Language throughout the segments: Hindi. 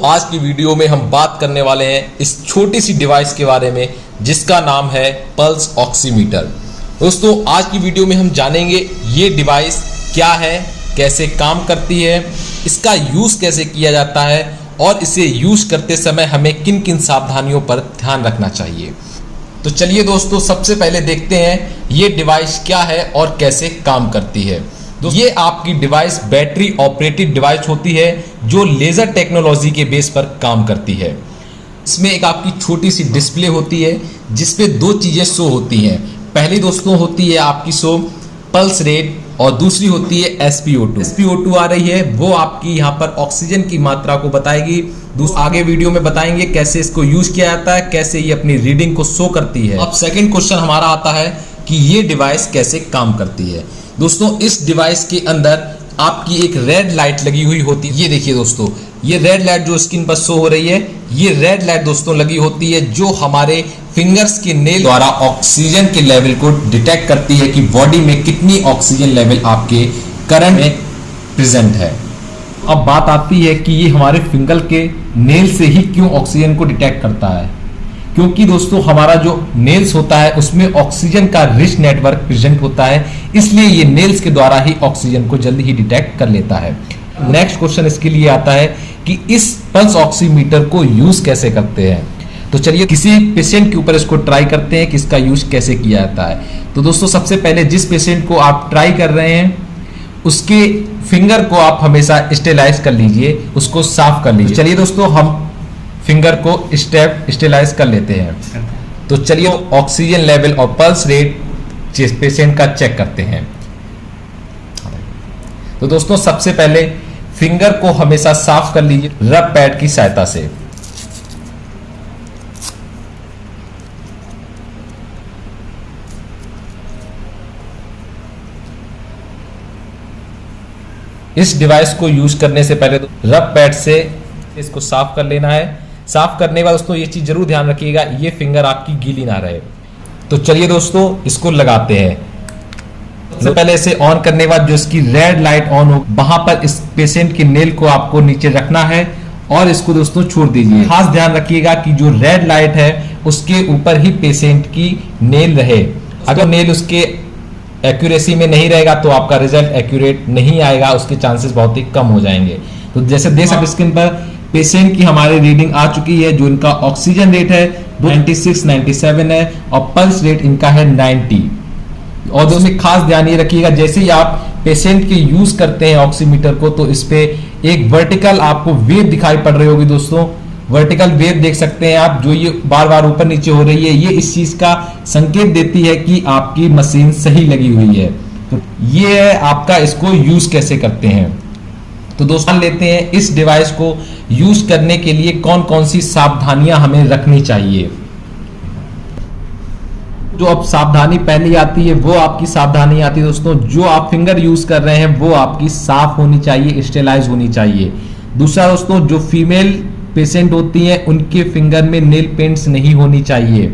आज की वीडियो में हम बात करने वाले हैं इस छोटी सी डिवाइस के बारे में जिसका नाम है पल्स ऑक्सीमीटर। दोस्तों आज की वीडियो में हम जानेंगे ये डिवाइस क्या है, कैसे काम करती है, इसका यूज़ कैसे किया जाता है और इसे यूज़ करते समय हमें किन किन सावधानियों पर ध्यान रखना चाहिए। तो चलिए दोस्तों सबसे पहले देखते हैं ये डिवाइस क्या है और कैसे काम करती है। ये आपकी डिवाइस बैटरी ऑपरेटेड डिवाइस होती है जो लेज़र टेक्नोलॉजी के बेस पर काम करती है। इसमें एक आपकी छोटी सी डिस्प्ले होती है जिसपे दो चीज़ें शो होती हैं। पहली दोस्तों होती है आपकी शो पल्स रेट और दूसरी होती है SpO2। SpO2 आ रही है, वो आपकी यहाँ पर ऑक्सीजन की मात्रा को बताएगी। आगे वीडियो में बताएंगे कैसे इसको यूज किया जाता है, कैसे ये अपनी रीडिंग को शो करती है। अब सेकंड क्वेश्चन हमारा आता है कि ये डिवाइस कैसे काम करती है। दोस्तों इस डिवाइस के अंदर आपकी एक रेड लाइट लगी हुई होती है। ये देखिए दोस्तों, ये रेड लाइट जो स्क्रीन पर शो हो रही है, ये रेड लाइट दोस्तों लगी होती है जो हमारे फिंगर्स के नेल द्वारा ऑक्सीजन के लेवल को डिटेक्ट करती है कि बॉडी में कितनी ऑक्सीजन लेवल आपके करंट में प्रेजेंट है। अब बात आती है कि ये हमारे फिंगर के नेल से ही क्यों ऑक्सीजन को डिटेक्ट करता है, क्योंकि दोस्तों हमारा जो नेल्स होता है उसमें ऑक्सीजन का रिच नेटवर्क प्रेजेंट होता है, इसलिए ये नेल्स के द्वारा ही ऑक्सीजन को जल्दी ही डिटेक्ट कर लेता है। नेक्स्ट क्वेश्चन इसके लिए आता है कि इस पल्स ऑक्सीमीटर को यूज कैसे करते हैं। तो चलिए किसी पेशेंट के ऊपर इसको ट्राई करते हैं कि इसका यूज कैसे किया जाता है। तो दोस्तों सबसे पहले जिस पेशेंट को आप ट्राई कर रहे हैं उसके फिंगर को आप हमेशा स्टेलाइज कर लीजिए, उसको साफ कर लीजिए। चलिए दोस्तों हम फिंगर को स्टेलाइज कर लेते हैं। तो चलिए ऑक्सीजन लेवल और पल्स रेट पेशेंट का चेक करते हैं। तो दोस्तों सबसे पहले फिंगर को हमेशा साफ कर लीजिए रब पैड की सहायता से। इस डिवाइस को यूज करने से पहले रब पैड से इसको साफ कर लेना है। साफ करने के बाद दोस्तों ये चीज जरूर ध्यान रखिएगा ये फिंगर आपकी गीली ना रहे। तो चलिए दोस्तों इसको लगाते हैं। सबसे पहले इसे ऑन करने के बाद जो इसकी रेड लाइट ऑन हो वहां पर इस पेशेंट के नेल को आपको नीचे रखना है और इसको दोस्तों छोड़ दीजिए। खास ध्यान रखिएगा कि जो रेड लाइट है उसके ऊपर ही पेशेंट की नेल रहे। अगर नेल उसके एक्यूरेसी में नहीं रहेगा तो आपका रिजल्ट एक्यूरेट नहीं आएगा, उसके चांसेस बहुत ही कम हो जाएंगे। तो जैसे देख सकते स्क्रीन पर पेशेंट की हमारी रीडिंग आ चुकी है। जो इनका ऑक्सीजन रेट है 96, 97 है और पल्स रेट इनका है 90। और दोस्तों खास ध्यान ये रखिएगा जैसे ही आप पेशेंट के यूज करते हैं ऑक्सीमीटर को तो इस पे एक वर्टिकल आपको वेव दिखाई पड़ रही होगी। दोस्तों वर्टिकल वेव देख सकते हैं आप, जो ये बार बार ऊपर नीचे हो रही है, ये इस चीज का संकेत देती है कि आपकी मशीन सही लगी हुई है। तो ये है आपका इसको यूज कैसे करते हैं। तो दोस्तों लेते हैं इस डिवाइस को यूज करने के लिए कौन कौन सी सावधानियां हमें रखनी चाहिए। जो अब सावधानी पहली आती है वो आपकी सावधानी आती है दोस्तों, जो आप फिंगर यूज कर रहे हैं वो आपकी साफ होनी चाहिए, स्टेलाइज होनी चाहिए। दूसरा दोस्तों जो फीमेल पेशेंट होती हैं उनके फिंगर में नेल पेंट्स नहीं होनी चाहिए।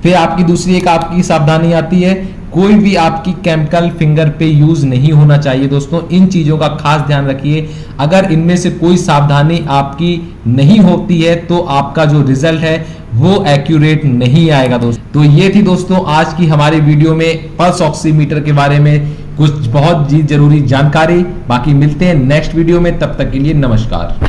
फिर आपकी दूसरी एक आपकी सावधानी आती है कोई भी आपकी केमिकल फिंगर पे यूज नहीं होना चाहिए। दोस्तों इन चीजों का खास ध्यान रखिए। अगर इनमें से कोई सावधानी आपकी नहीं होती है तो आपका जो रिजल्ट है वो एक्यूरेट नहीं आएगा दोस्तों। तो ये थी दोस्तों आज की हमारी वीडियो में पल्स ऑक्सीमीटर के बारे में कुछ बहुत जरूरी जानकारी। बाकी मिलते हैं नेक्स्ट वीडियो में, तब तक के लिए नमस्कार।